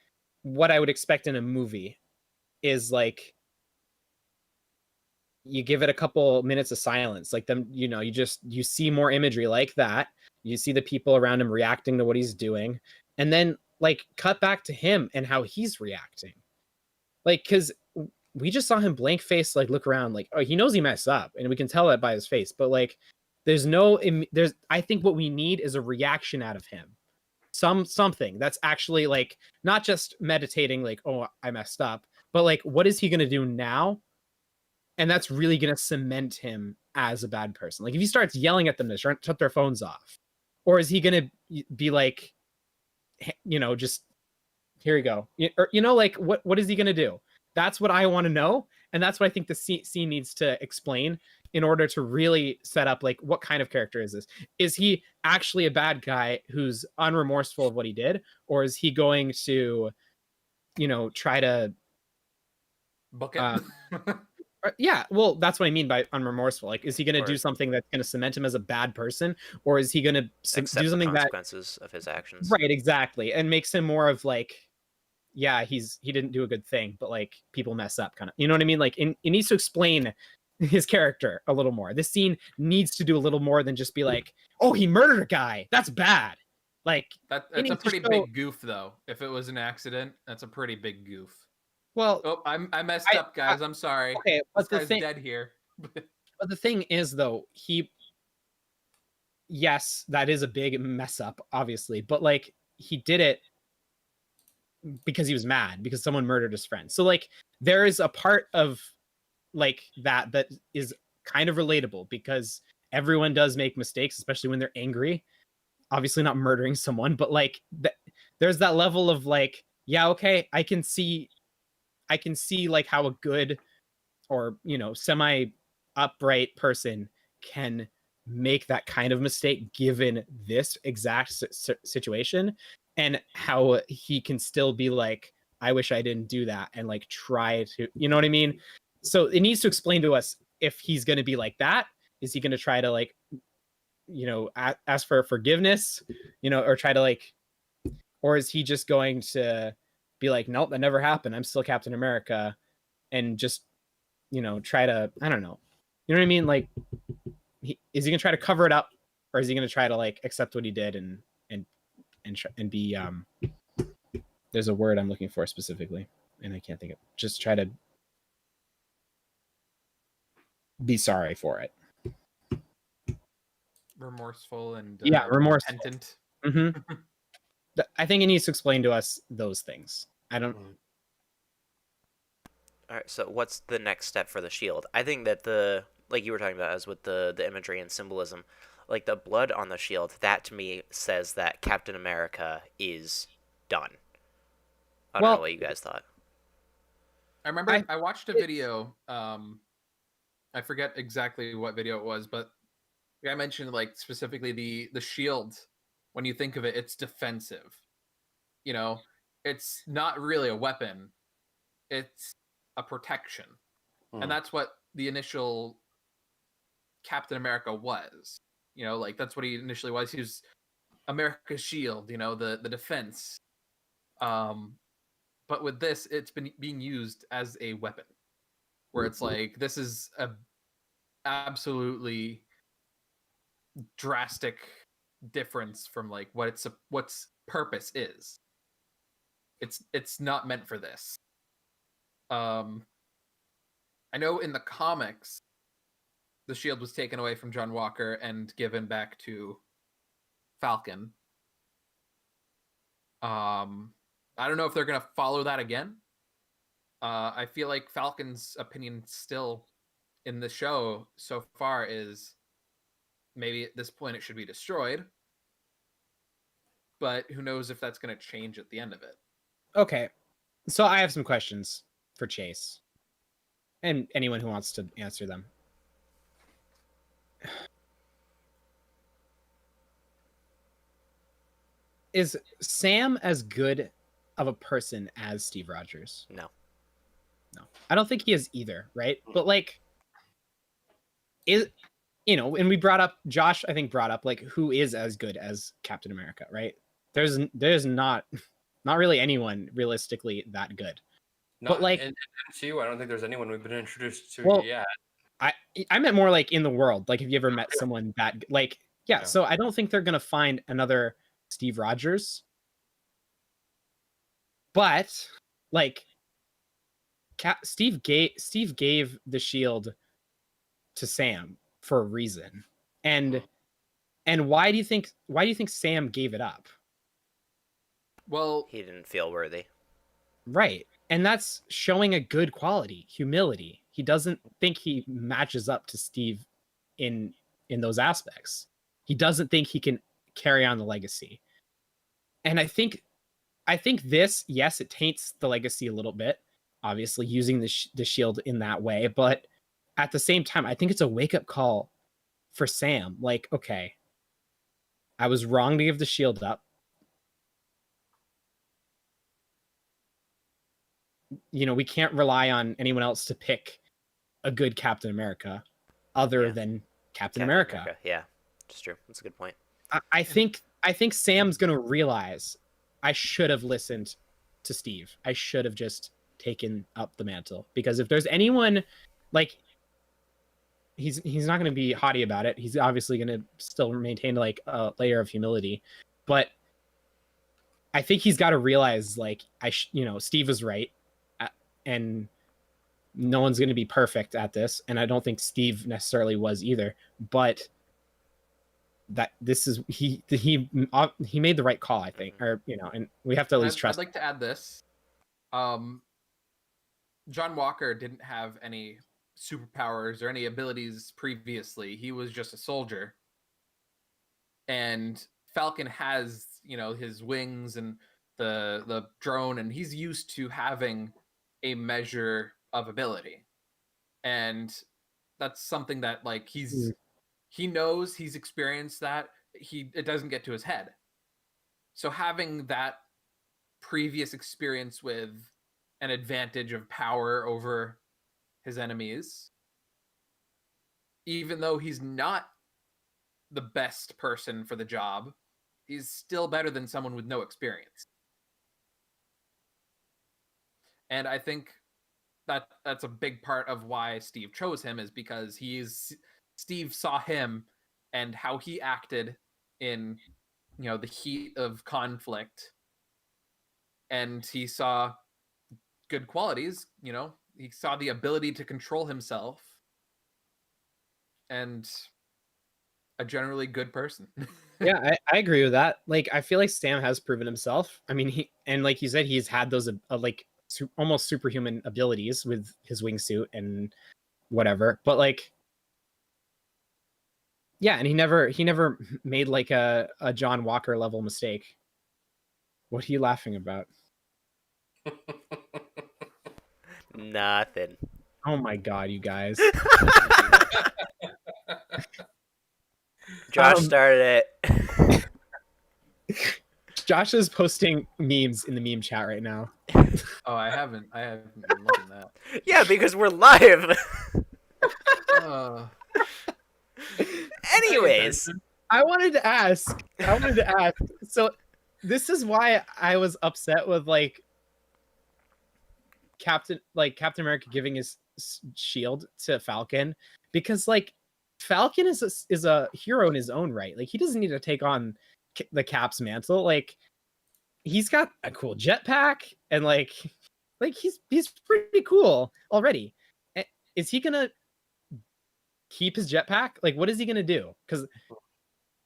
what I would expect in a movie is like you give it a couple minutes of silence, like them, you see more imagery like that. You see the people around him reacting to what he's doing, and then like cut back to him and how he's reacting. Like, because we just saw him blank face, like look around, like, oh, he knows he messed up, and we can tell that by his face. But like, I think what we need is a reaction out of him, something that's actually like not just meditating, like, oh, I messed up, but like, what is he gonna do now? And that's really gonna cement him as a bad person. Like, if he starts yelling at them to shut their phones off, or is he gonna be like, just here you go, or like what is he gonna do? That's what I want to know, and that's what I think the scene needs to explain in order to really set up like what kind of character is this? Is he actually a bad guy who's unremorseful of what he did, or is he going to, try to Book it. yeah, well, that's what I mean by unremorseful. Like, is he going to do something that's going to cement him as a bad person, or is he going to Accept do the something that consequences of his actions. right, exactly, and makes him more of like, yeah, he didn't do a good thing, but like people mess up, kind of, you know what I mean? Like, it needs to explain his character a little more. This scene needs to do a little more than just be like, oh, he murdered a guy, that's bad. Like, That's a pretty big goof, though. If it was an accident, that's a pretty big goof. well, Oh, I messed up, guys. I'm sorry. okay, This guy's dead here. but the thing is, though, yes, that is a big mess up, obviously, but like he did it because he was mad because someone murdered his friend. So like there is a part of like that is kind of relatable because everyone does make mistakes, especially when they're angry. Obviously not murdering someone, but like there's that level of like, yeah, okay, I can see like how a good or semi upright person can make that kind of mistake given this exact situation, and how he can still be like, I wish I didn't do that, and like try to, you know what I mean? So it needs to explain to us if he's going to be like that. Is he going to try to like, ask for forgiveness, or try to like, or is he just going to be like, nope, that never happened, I'm still Captain America, and just try to, I don't know, you know what I mean? Like, is he gonna try to cover it up, or is he gonna try to like accept what he did and be there's a word I'm looking for specifically and I can't think of, just try to be sorry for it. remorseful and remorseful. repentant. I think it needs to explain to us those things. I don't. All right, so what's the next step for the shield? I think that like you were talking about, as with the imagery and symbolism, like the blood on the shield, that to me says that Captain America is done. I don't know what you guys thought. I remember I watched a video. I forget exactly what video it was, but the guy mentioned like specifically the shield. When you think of it, it's defensive. You know, it's not really a weapon. It's a protection. And that's what the initial Captain America was. You know, like that's what he initially was. He was America's shield, you know, the defense. But with this, it's been being used as a weapon, where it's like this is a absolutely drastic difference from like what's purpose is. It's not meant for this. I know in the comics, the shield was taken away from John Walker and given back to Falcon. I don't know if they're gonna follow that again. I feel like Falcon's opinion still in the show so far is maybe at this point it should be destroyed. But who knows if that's gonna change at the end of it. Okay, so I have some questions for Chase and anyone who wants to answer them. Is Sam as good of a person as Steve Rogers? No. I don't think he is either, right? But like, and we brought up, Josh I think brought up like who is as good as Captain America, right? There's not really anyone realistically that good. But like in MCU, I don't think there's anyone we've been introduced to yet. I meant more like in the world. Like, have you ever met someone that like yeah. So I don't think they're gonna find another Steve Rogers. But like Steve gave the shield to Sam for a reason. And why do you think Sam gave it up? Well, He didn't feel worthy. Right. And that's showing a good quality, humility. He doesn't think he matches up to Steve in those aspects. He doesn't think he can carry on the legacy. And I think this, yes, it taints the legacy a little bit, obviously using the shield in that way, but at the same time, I think it's a wake-up call for Sam. Like, okay, I was wrong to give the shield up. You know, we can't rely on anyone else to pick a good Captain America other than Captain America. Yeah, it's true. That's a good point. I think Sam's gonna realize I should have listened to Steve. I should have just taken up the mantle, because if there's anyone, like, he's not going to be haughty about it. He's obviously going to still maintain like a layer of humility, but I think he's got to realize like Steve was right, and no one's going to be perfect at this, and I don't think Steve necessarily was either. But that this is he made the right call, I think, or and we have to at least trust. I'd like to add this. John Walker didn't have any superpowers or any abilities previously. He was just a soldier. And Falcon has, his wings and the drone, and he's used to having a measure of ability. And that's something that like he knows, he's experienced that. It doesn't get to his head. So having that previous experience with an advantage of power over his enemies, even though he's not the best person for the job, he's still better than someone with no experience. And I think that's a big part of why Steve chose him, is because Steve saw him and how he acted in the heat of conflict, and he saw good qualities. He saw the ability to control himself, and a generally good person. Yeah, I agree with that. Like, I feel like Sam has proven himself. I mean, like you said, he's had those like almost superhuman abilities with his wingsuit and whatever. But like, yeah, and he never made like a John Walker level mistake. What are you laughing about? Nothing. Oh my god, you guys. Josh Um, started it. Josh is posting memes in the meme chat right now. Oh, I haven't been looking at Yeah, because we're live. that. Anyways, I wanted to ask. So this is why I was upset with like Captain America giving his shield to Falcon, because like Falcon is a hero in his own right. Like, he doesn't need to take on the Cap's mantle. Like, he's got a cool jetpack, and like he's pretty cool already. Is he gonna keep his jetpack? Like, what is he gonna do? Because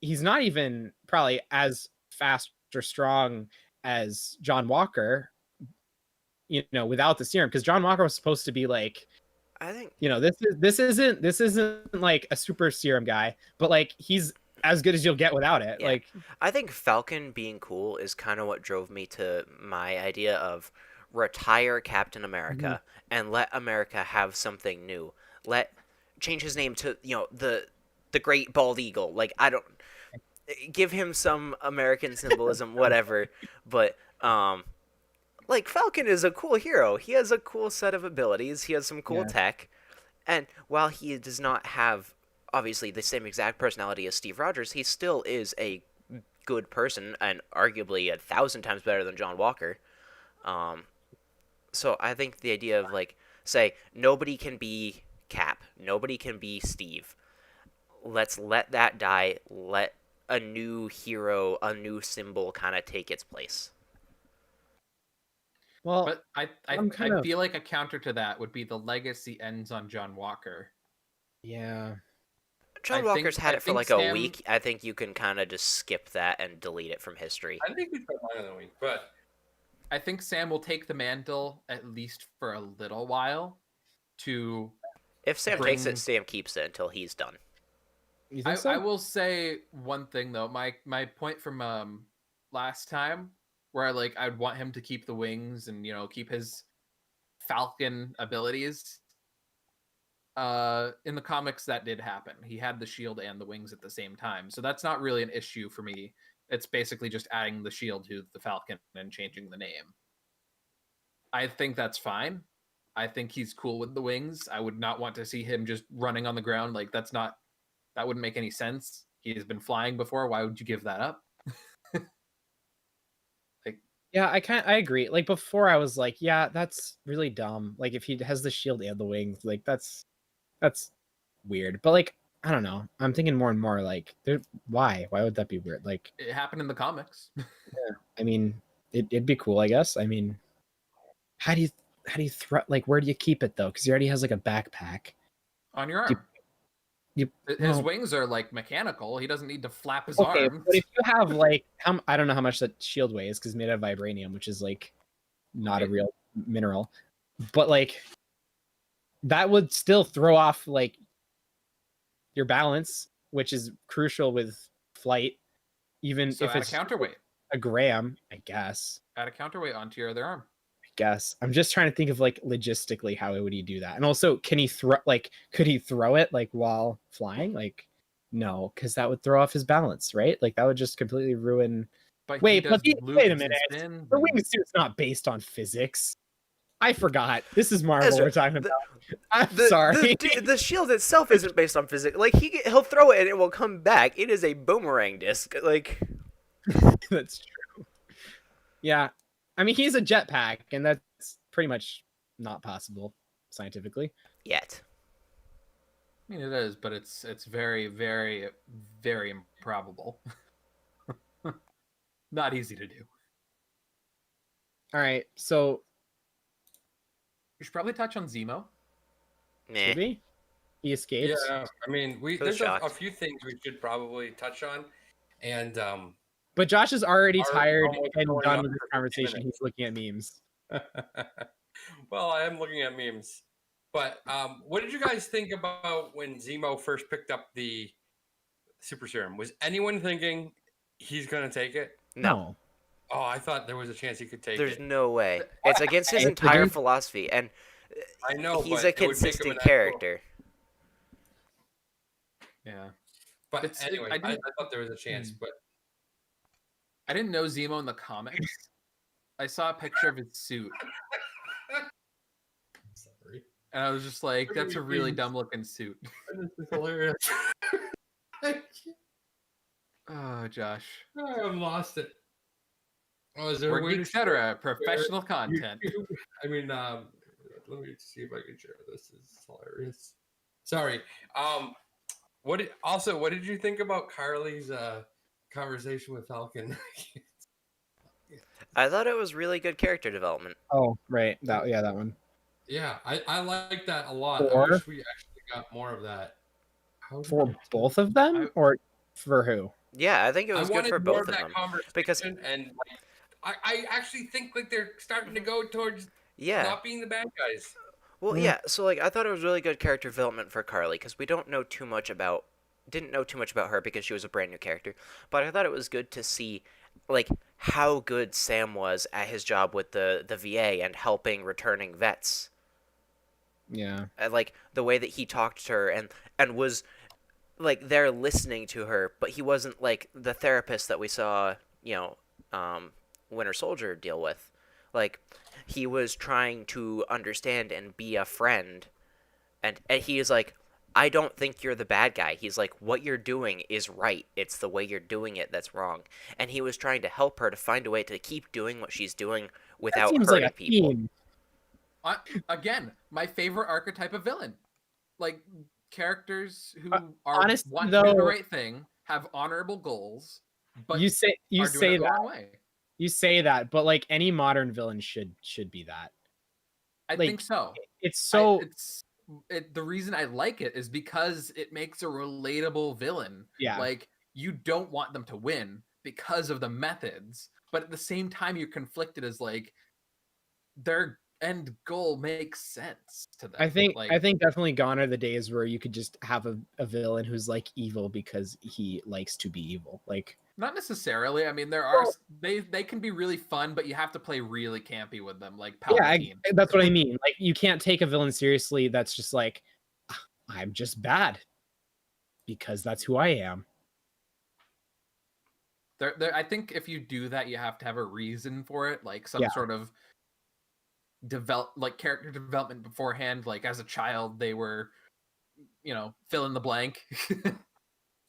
he's not even probably as fast or strong as John Walker, without the serum. Because John Walker was supposed to be like, I think this isn't like a super serum guy, but like, he's as good as you'll get without it. Yeah. Like, I think Falcon being cool is kind of what drove me to my idea of retire Captain America and let America have something new. Change his name to the Great Bald Eagle. Like, I don't give him some American symbolism, whatever. But like, Falcon is a cool hero. He has a cool set of abilities. He has some cool tech, and while he does not have obviously the same exact personality as Steve Rogers, he still is a good person and arguably 1,000 times better than John Walker. So I think the idea of like, say, nobody can be Cap, nobody can be Steve. Let's let that die. Let a new hero, a new symbol kind of take its place. well, But I feel like a counter to that would be the legacy ends on John Walker. yeah. John I Walker's think- had I it for think like a Sam- week. I think you can kind of just skip that and delete it from history. I think he's been longer than a week, but I think Sam will take the mantle at least for a little while to If Sam takes it, bring- Sam keeps it until he's done. You think so? I will say one thing though. My point from last time, where I'd want him to keep the wings and keep his Falcon abilities. In the comics, that did happen. He had the shield and the wings at the same time, so that's not really an issue for me. It's basically just adding the shield to the Falcon and changing the name. I think that's fine. I think he's cool with the wings. I would not want to see him just running on the ground. Like, that wouldn't make any sense. He has been flying before. Why would you give that up? Yeah, I agree. Like, before, I was like, yeah, that's really dumb. Like, if he has the shield and the wings, like, that's weird. But like, I don't know. I'm thinking more and more like, why would that be weird? Like, It happened in the comics. I mean, it'd be cool, I guess. I mean, how do you throw, like, where do you keep it though? Because he already has like a backpack. On your arm. His well- wings are like mechanical. He doesn't need to flap his Okay, arms. but if you have like, I don't know how much that shield weighs because it's made out of vibranium, which is like not a Right. real mineral, but like, that would still throw off like your balance, which is crucial with flight, even So if add a it's counterweight. a gram, I guess. Add a counterweight onto your other arm. I'm just trying to think of like logistically how would he do that, and also could he throw it like while flying? Like, no, because that would throw off his balance, right? Like, that would just completely ruin. But Wait, he but does wait a loops and minute. spins The and- wingsuit's not based on physics. I forgot. This is Marvel Ezra, we're talking the- about. I'm sorry. The shield itself isn't based on physics. Like, he'll throw it and it will come back. It is a boomerang disc. Like, That's true. Yeah. I mean, he's a jetpack, and that's pretty much not possible scientifically. yet. I mean, it is, but it's very, very, very improbable. Not easy to do. All right. So, You should probably touch on Zemo. Meh. should we? He escaped. Yeah, I mean, was there's a shocked. few things we should probably touch on, and But Josh is already tired almost and going done on with this for 50 conversation. minutes. He's looking at memes. Well, I am looking at memes. But what did you guys think about when Zemo first picked up the super serum? Was anyone thinking he's going to take it? No, Oh, I thought there was a chance he could take there's it. no way. It's against his It's entire against- philosophy, and I know, he's but a it would make him an consistent actual- character. Yeah. But It's- anyway, I I didn't- thought there was a chance. But I didn't know Zemo in the comics. I saw a picture of his suit, sorry, and I was just like, "That's a really dumb looking suit." this is hilarious. Oh, Josh. I've lost it. Oh, is there a We're way to share Geek-Cetera, professional content. YouTube? I mean, let me see if I can share this. Is hilarious. Sorry. What did you think about Carly's conversation with Falcon? I thought it was really good character development. Oh, right. That one. Yeah, I like that a lot. I Or- wish we actually got more of that. How did For it- both of them, or for who? Yeah, I think it I was good wanted for more both of of that them. conversation, because- and like, I actually think like they're starting to go towards Yeah. not being the bad guys. Well, Mm. yeah. So like, I thought it was really good character development for Carly because we didn't know too much about her because she was a brand new character. But I thought it was good to see like how good Sam was at his job with the VA and helping returning vets. Yeah. And, like the way that he talked to her and was like there listening to her, but he wasn't like the therapist that we saw, Winter Soldier deal with. Like he was trying to understand and be a friend, and he is like, I don't think you're the bad guy. He's like, what you're doing is right. It's the way you're doing it that's wrong. And he was trying to help her to find a way to keep doing what she's doing That without seems hurting like a people. theme. Again, my favorite archetype of villain. Like characters who honestly, want to do the though- right thing, have honorable goals, but You say are doing it the wrong way. you say that, but like any modern villain should be that. I like, think so. It's so The reason I like it is because it makes a relatable villain. yeah. Like you don't want them to win because of the methods, but at the same time you're conflicted as like their end goal makes sense to them. I think like, definitely gone are the days where you could just have a villain who's like evil because he likes to be evil. Like not necessarily. I mean, there are they can be really fun, but you have to play really campy with them, like Palpatine. yeah, that's what I mean. Like you can't take a villain seriously that's just like I'm just bad because that's who I am. I think if you do that, you have to have a reason for it, like some Yeah. sort of character development beforehand. Like as a child, they were, fill in the blank.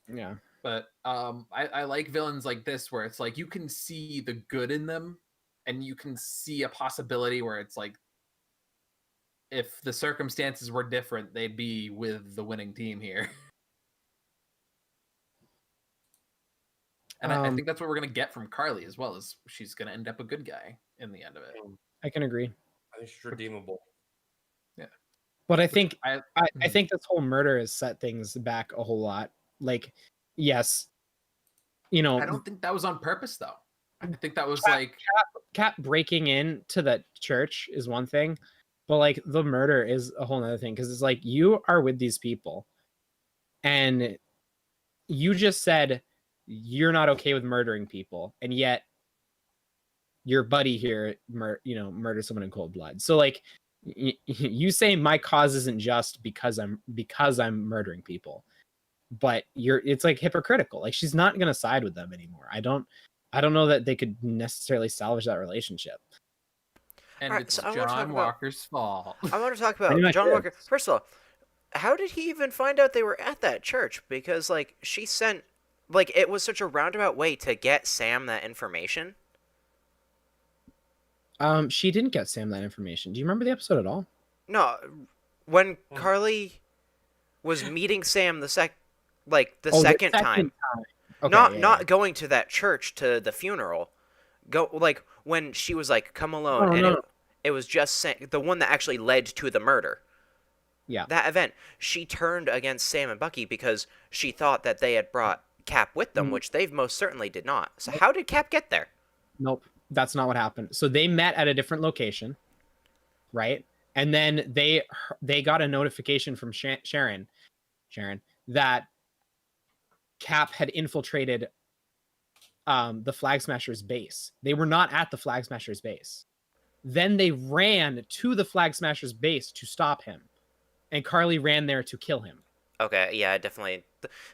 Yeah. But I like villains like this where it's like you can see the good in them, and you can see a possibility where it's like if the circumstances were different, they'd be with the winning team here. And I think that's what we're gonna get from Carly as well, is she's gonna end up a good guy in the end of it. I can agree. I think she's redeemable. But I think I I think this whole murder has set things back a whole lot. Like, yes, I don't think that was on purpose though. I think that was like Cap breaking into that church is one thing, but like the murder is a whole other thing because it's like you are with these people, and you just said you're not okay with murdering people, and yet your buddy here, murdered someone in cold blood. So like. You say my cause isn't just because I'm murdering people, but it's like hypocritical. Like she's not gonna side with them anymore. I don't know that they could necessarily salvage that relationship. and Alright, it's so I wanna talk John about- Walker's fault. I want to talk about Pretty much John is. Walker. First of all, how did he even find out they were at that church? Because like she sent, like it was such a roundabout way to get Sam that information. She didn't get Sam that information. Do you remember the episode at all? No, when Carly was meeting Sam the second time, Okay, not yeah. going to that church to the funeral. Go like when she was like, "Come alone," Oh, and no. it was just the one that actually led to the murder. Yeah. that event, she turned against Sam and Bucky because she thought that they had brought Cap with them, which they most certainly did not. So how did Cap get there? Nope, that's not what happened. So they met at a different location, right? And then they got a notification from Sharon that Cap had infiltrated the Flag Smashers base. They were not at the Flag Smashers base. Then they ran to the Flag Smashers base to stop him, and Carly ran there to kill him. Okay, yeah, definitely.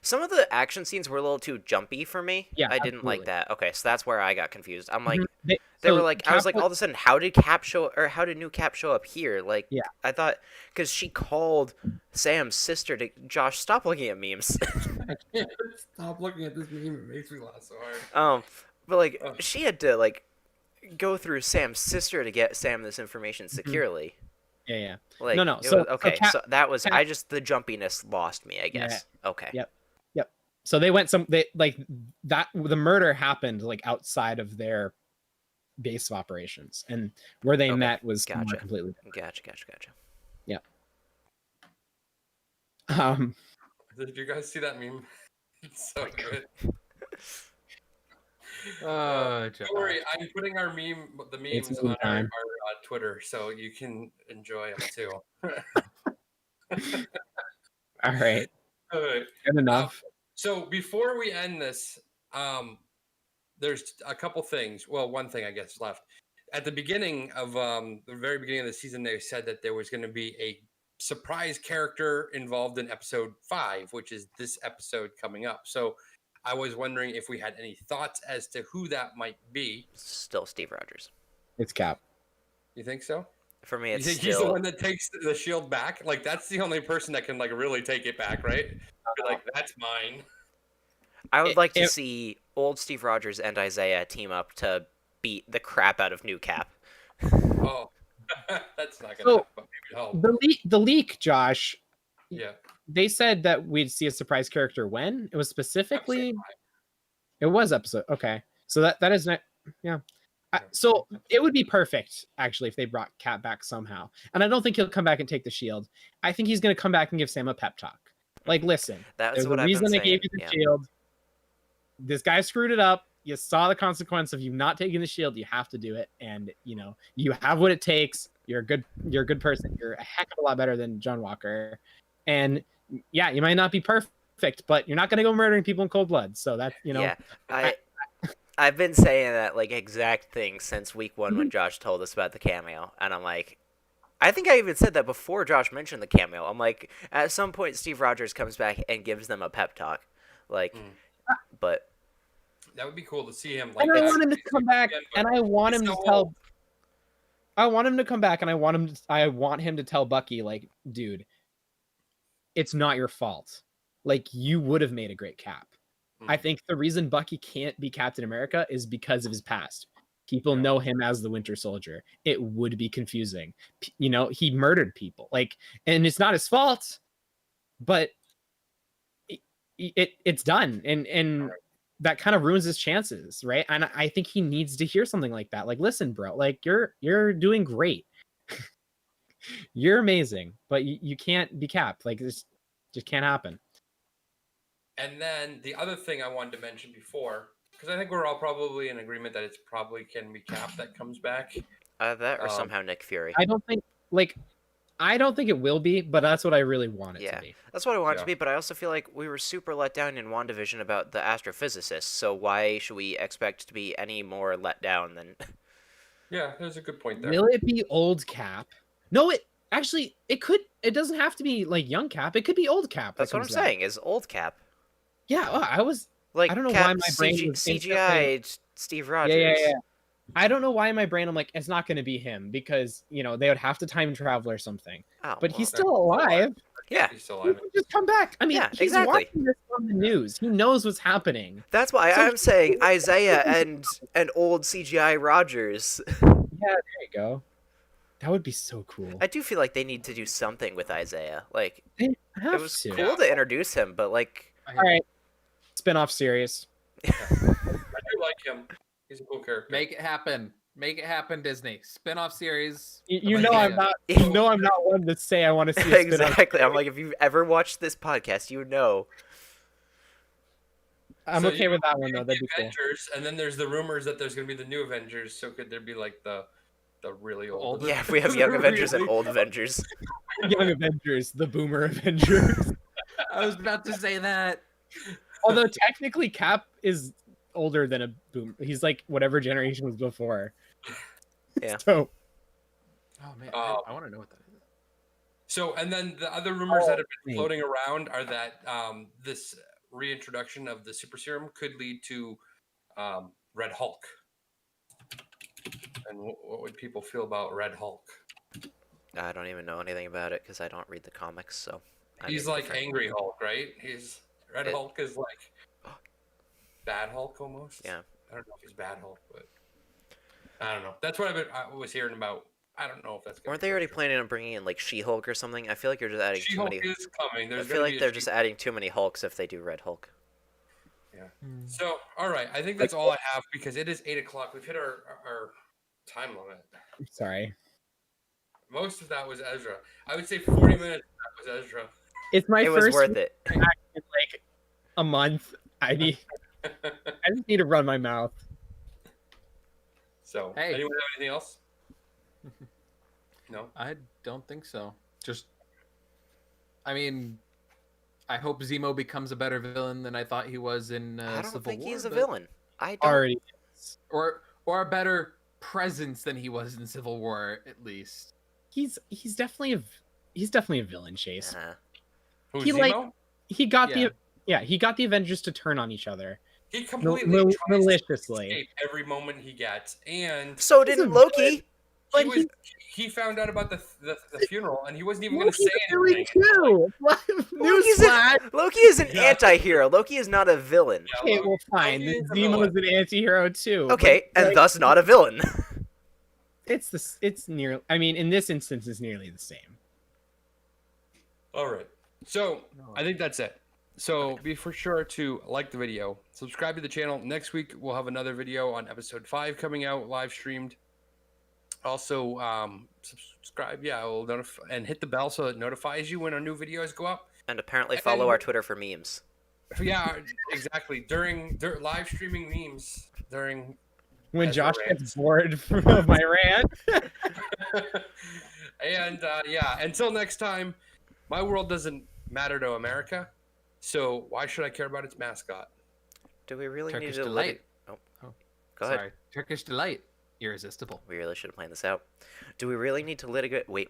Some of the action scenes were a little too jumpy for me. Yeah, I didn't like absolutely. that. Okay, so that's where I got confused. I'm like, They they were so like, I was Cap like, all of a sudden, how did Cap show, or how did new Cap show up here? Like, Yeah. I thought, because she called Sam's sister to, Josh, stop looking at memes. I can't stop looking at this meme. It makes me laugh so hard. But like, she had to like go through Sam's sister to get Sam this information securely. Yeah. Like, No. it So was, okay, Cap, so that was, Cap, I just, the jumpiness lost me, I guess. Okay. Yep. So they went they like that. The murder happened like outside of their base of operations, and where they met was somewhere Gotcha. completely different. Gotcha. Yeah. Did you guys see that meme? It's so good. Josh. Don't worry, I'm putting the It's memes meme on our time. Twitter, so you can enjoy them too. All right. All right. Good enough. So before we end this, there's a couple things. Well, one thing I guess left. At the beginning of the very beginning of the season, they said that there was going to be a surprise character involved in episode 5, which is this episode coming up. So I was wondering if we had any thoughts as to who that might be. Still Steve Rogers. It's Cap. You think so? For me, You it's think still... he's the one that takes the shield back? Like, that's the only person that can like really take it back, right? Be like, that's mine. I would like to see old Steve Rogers and Isaiah team up to beat the crap out of new Cap. Oh, that's not gonna happen, but maybe it'll help. The leak, Josh. Yeah. They said that we'd see a surprise character when it was specifically. Episode 5. It was episode. Okay, so that is not. Yeah. So it would be perfect actually if they brought Cap back somehow, and I don't think he'll come back and take the shield. I think he's going to come back and give Sam a pep talk. Like, listen, That's there's what a I've reason been they saying. gave you the shield. This guy screwed it up. You saw the consequence of you not taking the shield. You have to do it, and you have what it takes. You're a good person. You're a heck of a lot better than John Walker, and yeah, you might not be perfect, but you're not going to go murdering people in cold blood. So that's Yeah, I've been saying that like exact thing since week 1 when Josh told us about the cameo, and I'm like, I think I even said that before Josh mentioned the cameo. I'm like, at some point Steve Rogers comes back and gives them a pep talk, like, but that would be cool to see him. Like, and I want him to come back, and I want him to tell. I want him to come back, and I want him to tell Bucky, like, dude, it's not your fault. Like, you would have made a great Cap. I think the reason Bucky can't be Captain America is because of his past. People know him as the Winter Soldier. It would be confusing. He murdered people. Like, and it's not his fault, but it's done. And that kind of ruins his chances, right? And I think he needs to hear something like that. Like, listen, bro, like you're doing great. You're amazing, but you can't be Cap. Like, this just can't happen. And then the other thing I wanted to mention before, because I think we're all probably in agreement that it's probably can be Cap that comes back. That or somehow Nick Fury. I don't think it will be, but that's what I really want it to be. That's what I want it to be, but I also feel like we were super let down in WandaVision about the astrophysicist, so why should we expect to be any more let down than... Yeah, there's a good point there. Will it be old Cap? No, it doesn't have to be like young Cap. It could be old Cap. That's what I'm saying, is old Cap. Yeah, I was like, I don't know Cap, why my brain was CGI Steve Rogers. Yeah. I don't know why in my brain I'm like, it's not going to be him because they would have to time travel or something. But he's still alive. Yeah, he's still alive. Just come back. I mean, he's exactly. watching this on the news. He knows what's happening. That's why I'm saying Isaiah and old CGI Rogers. Yeah, there you go. That would be so cool. I do feel like they need to do something with Isaiah. Like, it was cool to introduce him, but like, all right, spin-off series. I do like him. He's a cool character. Make it happen. Make it happen, Disney. Spin-off series. You of know Idea. I'm not. You know I'm not one to say I want to see a spin-off. Exactly. I'm like, if you've ever watched this podcast, you know. I'm So okay with that one though. That'd be cool. Avengers, and then there's the rumors that there's going to be the new Avengers. So could there be like the really old? Old- Yeah, if we have young Avengers and Really? old Avengers. Young Avengers, the Boomer Avengers. I was about to say that. Although technically Cap is older than a Boomer. He's like whatever generation was before. Yeah. So Oh man, Oh. I want to know what that is. So, and then the other rumors that have been neat. floating around are that this reintroduction of the super serum could lead to Red Hulk. And what would people feel about Red Hulk? I don't even know anything about it because I don't read the comics, so. I He's mean, like different. Angry Hulk, right? Red It- Hulk is like Bad Hulk almost. Yeah. I don't know if he's Bad Hulk, but I don't know. That's what I was hearing about. I don't know if that's. Weren't they already planning on bringing in like She-Hulk or something? I feel like you're just adding too She-Hulk many. is coming. I There's feel gonna like be a they're just She-Hulk. adding too many Hulks if they do Red Hulk. So, all right. I think that's all I have because it is 8:00. We've hit our time limit. sorry. Most of that was Ezra. I would say 40 minutes of that was Ezra. It's my It was first worth it. in like a month. I just need to run my mouth. So, Hey. anyone have anything else? No. I don't think so. Just, I mean, I hope Zemo becomes a better villain than I thought he was in I don't Civil think War. he's a but- villain. I don't. Already. or a better presence than he was in Civil War, at least. He's definitely a villain, Chase. Uh, Who's He, Zemo? like- He got Yeah. he got the Avengers to turn on each other He completely tries maliciously. to escape every moment he gets, and so He's didn't a Loki. But he found out about the funeral, and he wasn't even going to Loki's say a villain anything. too. Loki's Newsflash. Loki is an Yeah. anti-hero. Loki is not a villain. Yeah, Okay, Loki- well, fine. Loki is a Zemo villain. is an anti-hero too. but, Okay, and like, thus not a villain. it's near. I mean, in this instance, it's nearly the same. All right. So I think that's it. So be for sure to like the video, subscribe to the channel. Next week we'll have another video on episode 5 coming out live streamed. Also, subscribe, we'll notify and hit the bell so it notifies you when our new videos go up. And apparently follow our Twitter for memes. Yeah, exactly. During live streaming memes during When Ezra Josh rants. gets bored of my rant, and until next time, my world doesn't matter to America, so why should I care about its mascot? Do we really Turkish need to delight. Oh, Oh, go ahead. Sorry. Turkish delight. Irresistible. We really should have planned this out. Do we really need to litigate? Wait,